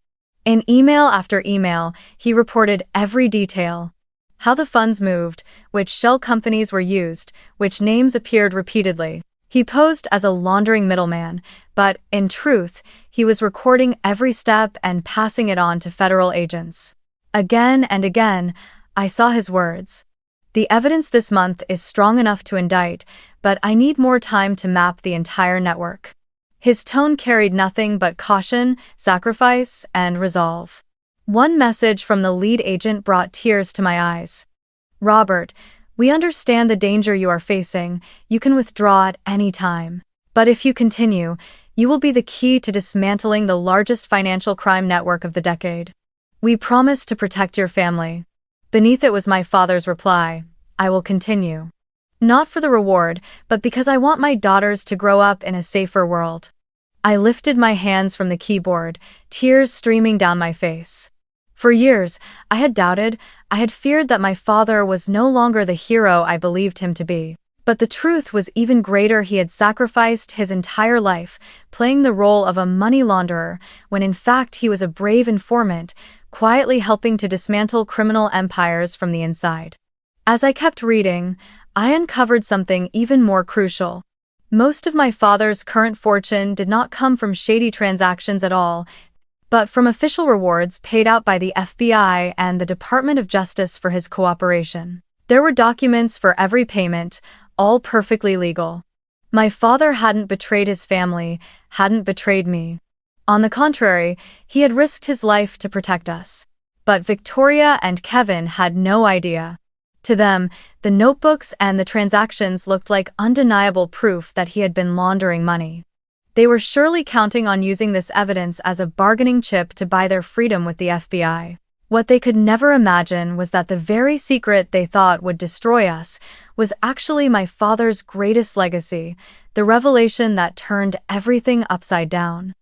S1: In email after email, he reported every detail. How the funds moved, which shell companies were used, which names appeared repeatedly. He posed as a laundering middleman, but, in truth, he was recording every step and passing it on to federal agents. Again and again, I saw his words. The evidence this month is strong enough to indict, but I need more time to map the entire network. His tone carried nothing but caution, sacrifice, and resolve. One message from the lead agent brought tears to my eyes. Robert, we understand the danger you are facing. You can withdraw at any time. But if you continue, you will be the key to dismantling the largest financial crime network of the decade. We promise to protect your family. Beneath it was my father's reply, I will continue. Not for the reward, but because I want my daughters to grow up in a safer world. I lifted my hands from the keyboard, tears streaming down my face. For years, I had doubted, I had feared that my father was no longer the hero I believed him to be. But the truth was even greater. He had sacrificed his entire life, playing the role of a money launderer, when in fact he was a brave informant, quietly helping to dismantle criminal empires from the inside. As I kept reading, I uncovered something even more crucial. Most of my father's current fortune did not come from shady transactions at all, but from official rewards paid out by the FBI and the Department of Justice for his cooperation. There were documents for every payment, all perfectly legal. My father hadn't betrayed his family, hadn't betrayed me. On the contrary, he had risked his life to protect us. But Victoria and Kevin had no idea. To them, the notebooks and the transactions looked like undeniable proof that he had been laundering money. They were surely counting on using this evidence as a bargaining chip to buy their freedom with the FBI. What they could never imagine was that the very secret they thought would destroy us was actually my father's greatest legacy, the revelation that turned everything upside down.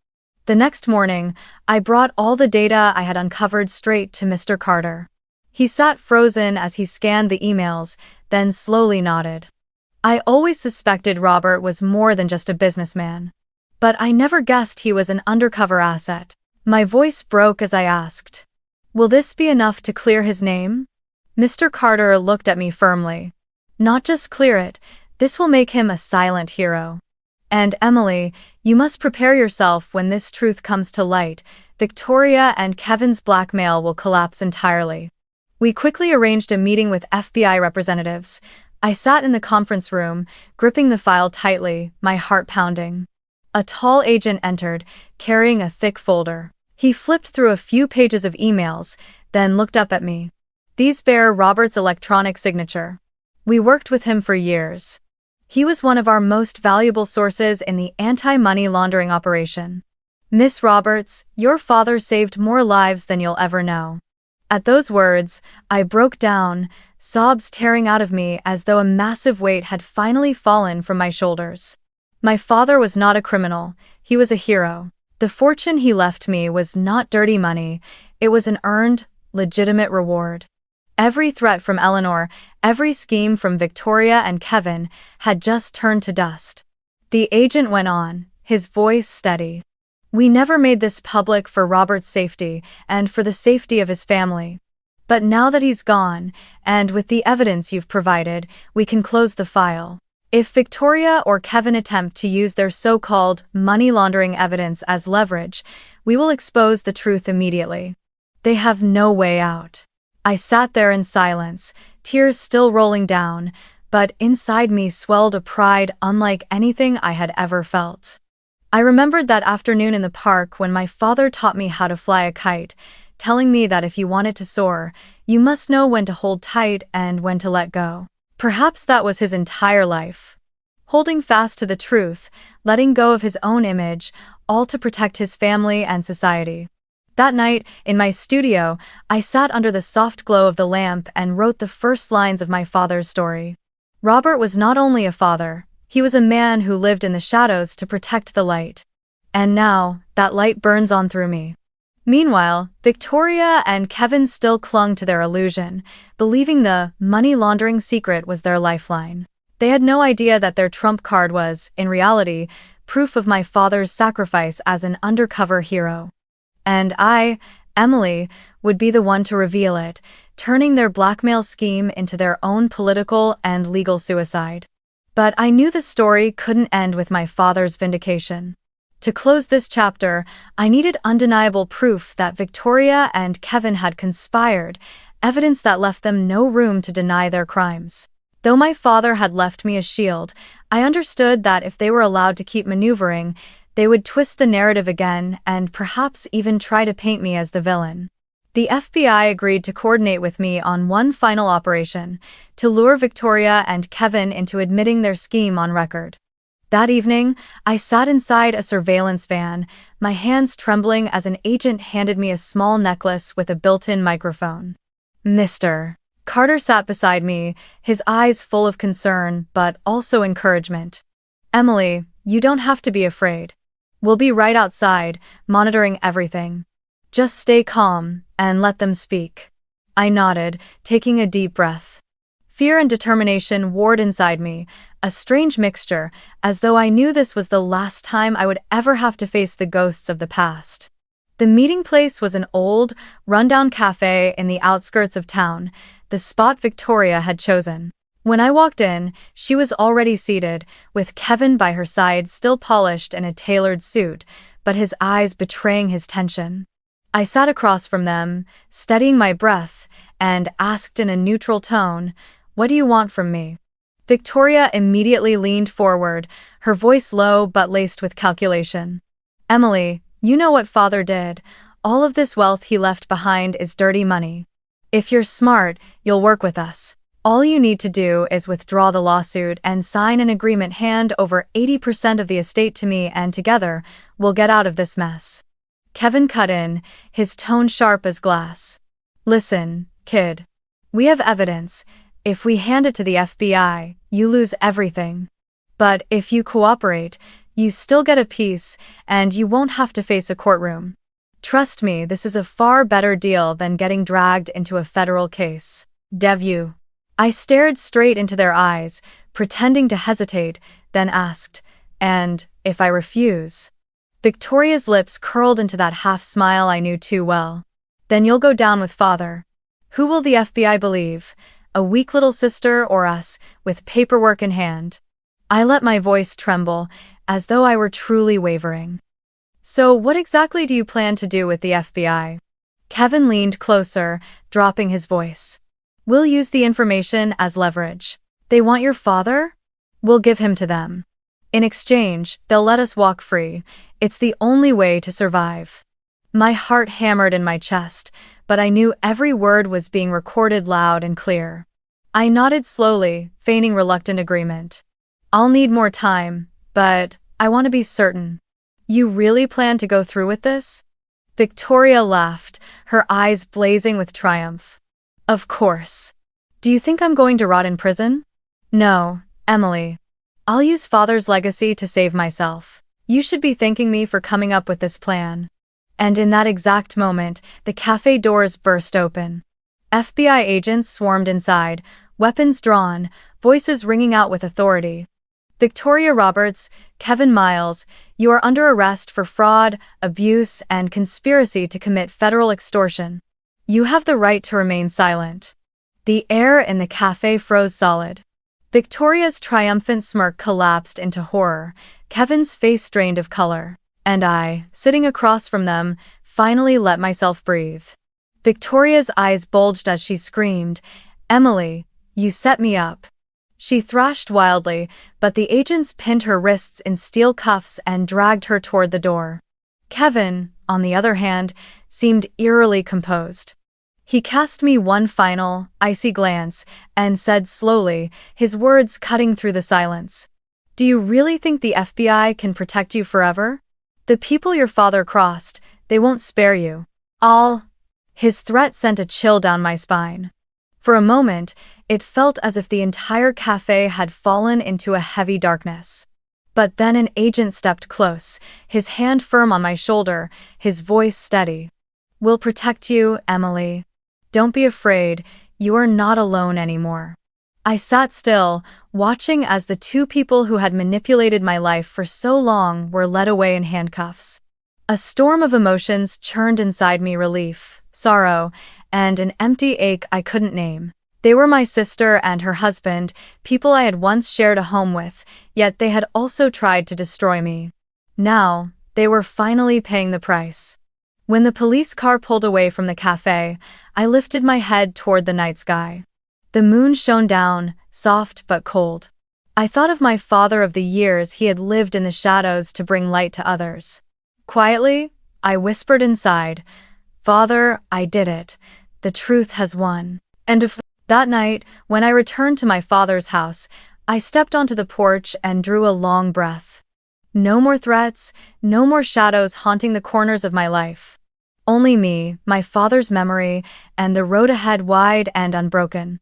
S1: The next morning, I brought all the data I had uncovered straight to Mr. Carter. He sat frozen as he scanned the emails, then slowly nodded. I always suspected Robert was more than just a businessman. But I never guessed he was an undercover asset. My voice broke as I asked, "Will this be enough to clear his name?" Mr. Carter looked at me firmly. "Not just clear it, this will make him a silent hero. And Emily, you must prepare yourself when this truth comes to light. Victoria and Kevin's blackmail will collapse entirely." We quickly arranged a meeting with FBI representatives. I sat in the conference room, gripping the file tightly, my heart pounding. A tall agent entered, carrying a thick folder. He flipped through a few pages of emails, then looked up at me. "These bear Robert's electronic signature. We worked with him for years. He was one of our most valuable sources in the anti-money laundering operation. Miss Roberts, your father saved more lives than you'll ever know." At those words, I broke down, sobs tearing out of me as though a massive weight had finally fallen from my shoulders. My father was not a criminal, he was a hero. The fortune he left me was not dirty money, it was an earned, legitimate reward. Every threat from Eleanor, every scheme from Victoria and Kevin had just turned to dust. The agent went on, his voice steady. "We never made this public for Robert's safety and for the safety of his family. But now that he's gone, and with the evidence you've provided, we can close the file. If Victoria or Kevin attempt to use their so-called money laundering evidence as leverage, we will expose the truth immediately. They have no way out." I sat there in silence, tears still rolling down, but inside me swelled a pride unlike anything I had ever felt. I remembered that afternoon in the park when my father taught me how to fly a kite, telling me that if you wanted to soar, you must know when to hold tight and when to let go. Perhaps that was his entire life. Holding fast to the truth, letting go of his own image, all to protect his family and society. That night, in my studio, I sat under the soft glow of the lamp and wrote the first lines of my father's story. Robert was not only a father, he was a man who lived in the shadows to protect the light. And now, that light burns on through me. Meanwhile, Victoria and Kevin still clung to their illusion, believing the money laundering secret was their lifeline. They had no idea that their trump card was, in reality, proof of my father's sacrifice as an undercover hero. And I, Emily, would be the one to reveal it, turning their blackmail scheme into their own political and legal suicide. But I knew the story couldn't end with my father's vindication. To close this chapter, I needed undeniable proof that Victoria and Kevin had conspired, evidence that left them no room to deny their crimes. Though my father had left me a shield, I understood that if they were allowed to keep maneuvering, they would twist the narrative again and perhaps even try to paint me as the villain. The FBI agreed to coordinate with me on one final operation, to lure Victoria and Kevin into admitting their scheme on record. That evening, I sat inside a surveillance van, my hands trembling as an agent handed me a small necklace with a built-in microphone. Mr. Carter sat beside me, his eyes full of concern but also encouragement. Emily, you don't have to be afraid. We'll be right outside, monitoring everything. Just stay calm and let them speak. I nodded, taking a deep breath. Fear and determination warred inside me, a strange mixture, as though I knew this was the last time I would ever have to face the ghosts of the past. The meeting place was an old, rundown cafe in the outskirts of town, the spot Victoria had chosen. When I walked in, she was already seated, with Kevin by her side still polished in a tailored suit, but his eyes betraying his tension. I sat across from them, steadying my breath, and asked in a neutral tone, "What do you want from me?" Victoria immediately leaned forward, her voice low but laced with calculation. "Emily, you know what father did. All of this wealth he left behind is dirty money. If you're smart, you'll work with us. All you need to do is withdraw the lawsuit and sign an agreement, hand over 80% of the estate to me, and together, we'll get out of this mess." Kevin cut in, his tone sharp as glass. "Listen, kid. We have evidence. If we hand it to the FBI, you lose everything. But if you cooperate, you still get a piece, and you won't have to face a courtroom. Trust me, this is a far better deal than getting dragged into a federal case. Dev. I stared straight into their eyes, pretending to hesitate, then asked, "And if I refuse?" Victoria's lips curled into that half-smile I knew too well. "Then you'll go down with father. Who will the FBI believe? A weak little sister or us, with paperwork in hand?" I let my voice tremble, as though I were truly wavering. "So what exactly do you plan to do with the FBI?" Kevin leaned closer, dropping his voice. "We'll use the information as leverage. They want your father? We'll give him to them. In exchange, they'll let us walk free. It's the only way to survive." My heart hammered in my chest, but I knew every word was being recorded loud and clear. I nodded slowly, feigning reluctant agreement. "I'll need more time, but I want to be certain. You really plan to go through with this?" Victoria laughed, her eyes blazing with triumph. "Of course. Do you think I'm going to rot in prison? No, Emily. I'll use father's legacy to save myself. You should be thanking me for coming up with this plan." And in that exact moment, the cafe doors burst open. FBI agents swarmed inside, weapons drawn, voices ringing out with authority. "Victoria Roberts, Kevin Miles, you are under arrest for fraud, abuse, and conspiracy to commit federal extortion. You have the right to remain silent." The air in the cafe froze solid. Victoria's triumphant smirk collapsed into horror, Kevin's face drained of color, and I, sitting across from them, finally let myself breathe. Victoria's eyes bulged as she screamed, "Emily, you set me up." She thrashed wildly, but the agents pinned her wrists in steel cuffs and dragged her toward the door. Kevin, on the other hand, seemed eerily composed. He cast me one final, icy glance, and said slowly, his words cutting through the silence, "Do you really think the FBI can protect you forever? The people your father crossed, they won't spare you. His threat sent a chill down my spine. For a moment, it felt as if the entire cafe had fallen into a heavy darkness. But then an agent stepped close, his hand firm on my shoulder, his voice steady. "We'll protect you, Emily. Don't be afraid, you are not alone anymore." I sat still, watching as the two people who had manipulated my life for so long were led away in handcuffs. A storm of emotions churned inside me: relief, sorrow, and an empty ache I couldn't name. They were my sister and her husband, people I had once shared a home with, yet they had also tried to destroy me. Now, they were finally paying the price. When the police car pulled away from the cafe, I lifted my head toward the night sky. The moon shone down, soft but cold. I thought of my father, of the years he had lived in the shadows to bring light to others. Quietly, I whispered inside, "Father, I did it. The truth has won." That night, when I returned to my father's house, I stepped onto the porch and drew a long breath. No more threats, no more shadows haunting the corners of my life. Only me, my father's memory, and the road ahead wide and unbroken.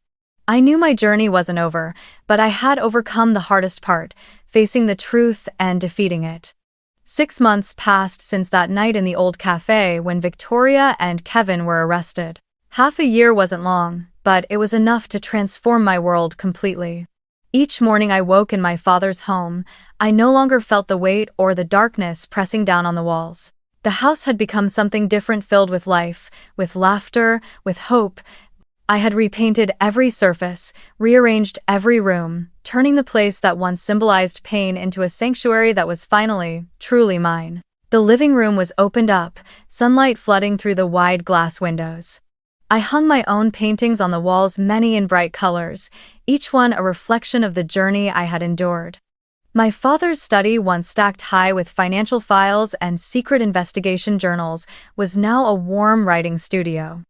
S1: I knew my journey wasn't over, but I had overcome the hardest part, facing the truth and defeating it. 6 months passed since that night in the old cafe when Victoria and Kevin were arrested. Half a year wasn't long, but it was enough to transform my world completely. Each morning I woke in my father's home, I no longer felt the weight or the darkness pressing down on the walls. The house had become something different, filled with life, with laughter, with hope. I had repainted every surface, rearranged every room, turning the place that once symbolized pain into a sanctuary that was finally, truly mine. The living room was opened up, sunlight flooding through the wide glass windows. I hung my own paintings on the walls, many in bright colors, each one a reflection of the journey I had endured. My father's study, once stacked high with financial files and secret investigation journals, was now a warm writing studio.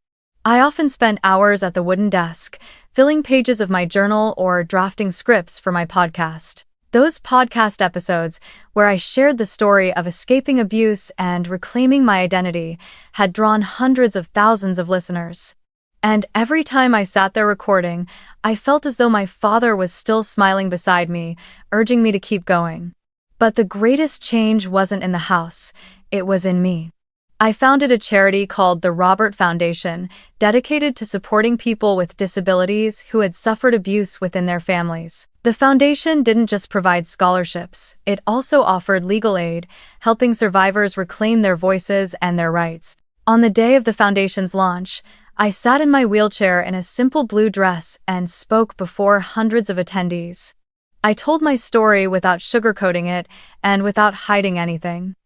S1: I often spent hours at the wooden desk, filling pages of my journal or drafting scripts for my podcast. Those podcast episodes, where I shared the story of escaping abuse and reclaiming my identity, had drawn hundreds of thousands of listeners. And every time I sat there recording, I felt as though my father was still smiling beside me, urging me to keep going. But the greatest change wasn't in the house, it was in me. I founded a charity called the Robert Foundation, dedicated to supporting people with disabilities who had suffered abuse within their families. The foundation didn't just provide scholarships, it also offered legal aid, helping survivors reclaim their voices and their rights. On the day of the foundation's launch, I sat in my wheelchair in a simple blue dress and spoke before hundreds of attendees. I told my story without sugarcoating it and without hiding anything.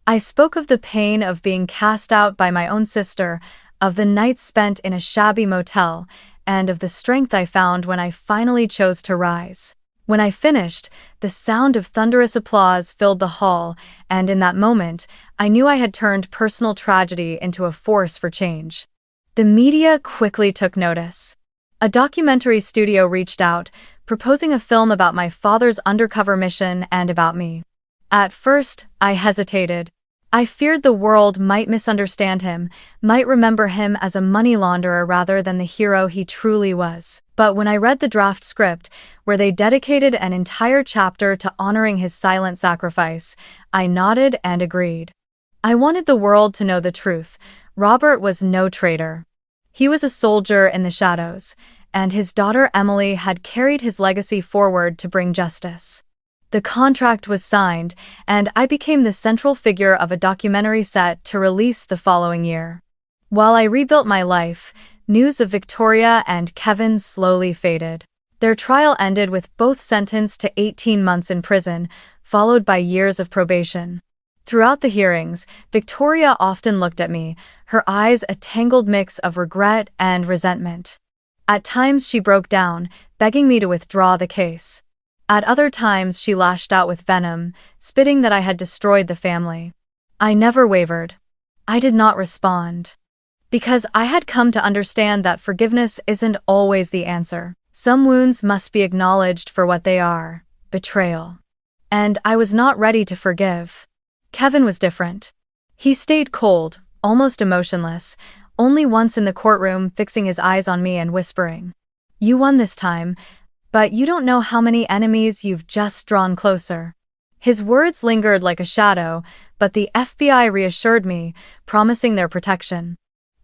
S1: I spoke of the pain of being cast out by my own sister, of the nights spent in a shabby motel, and of the strength I found when I finally chose to rise. When I finished, the sound of thunderous applause filled the hall, and in that moment, I knew I had turned personal tragedy into a force for change. The media quickly took notice. A documentary studio reached out, proposing a film about my father's undercover mission and about me. At first, I hesitated. I feared the world might misunderstand him, might remember him as a money launderer rather than the hero he truly was. But when I read the draft script, where they dedicated an entire chapter to honoring his silent sacrifice, I nodded and agreed. I wanted the world to know the truth. Robert was no traitor. He was a soldier in the shadows, and his daughter Emily had carried his legacy forward to bring justice. The contract was signed, and I became the central figure of a documentary set to release the following year. While I rebuilt my life, news of Victoria and Kevin slowly faded. Their trial ended with both sentenced to 18 months in prison, followed by years of probation. Throughout the hearings, Victoria often looked at me, her eyes a tangled mix of regret and resentment. At times she broke down, begging me to withdraw the case. At other times she lashed out with venom, spitting that I had destroyed the family. I never wavered. I did not respond. Because I had come to understand that forgiveness isn't always the answer. Some wounds must be acknowledged for what they are: betrayal. And I was not ready to forgive. Kevin was different. He stayed cold, almost emotionless, only once in the courtroom fixing his eyes on me and whispering, "You won this time, but you don't know how many enemies you've just drawn closer." His words lingered like a shadow, but the FBI reassured me, promising their protection.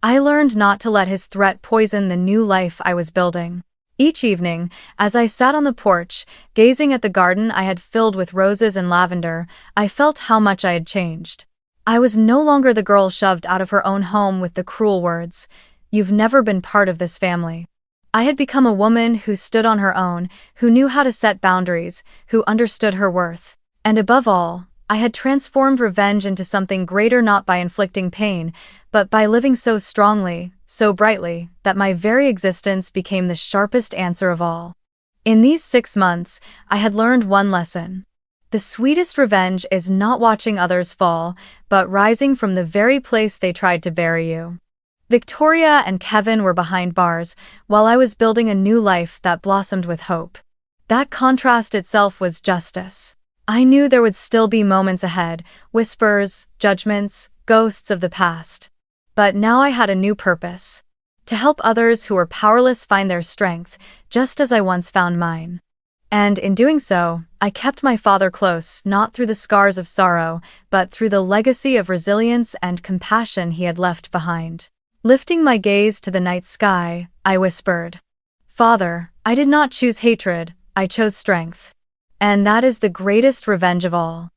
S1: I learned not to let his threat poison the new life I was building. Each evening, as I sat on the porch, gazing at the garden I had filled with roses and lavender, I felt how much I had changed. I was no longer the girl shoved out of her own home with the cruel words, "You've never been part of this family." I had become a woman who stood on her own, who knew how to set boundaries, who understood her worth. And above all, I had transformed revenge into something greater, not by inflicting pain, but by living so strongly, so brightly, that my very existence became the sharpest answer of all. In these 6 months, I had learned one lesson. The sweetest revenge is not watching others fall, but rising from the very place they tried to bury you. Victoria and Kevin were behind bars, while I was building a new life that blossomed with hope. That contrast itself was justice. I knew there would still be moments ahead, whispers, judgments, ghosts of the past. But now I had a new purpose. To help others who were powerless find their strength, just as I once found mine. And in doing so, I kept my father close, not through the scars of sorrow, but through the legacy of resilience and compassion he had left behind. Lifting my gaze to the night sky, I whispered, "Father, I did not choose hatred, I chose strength. And that is the greatest revenge of all."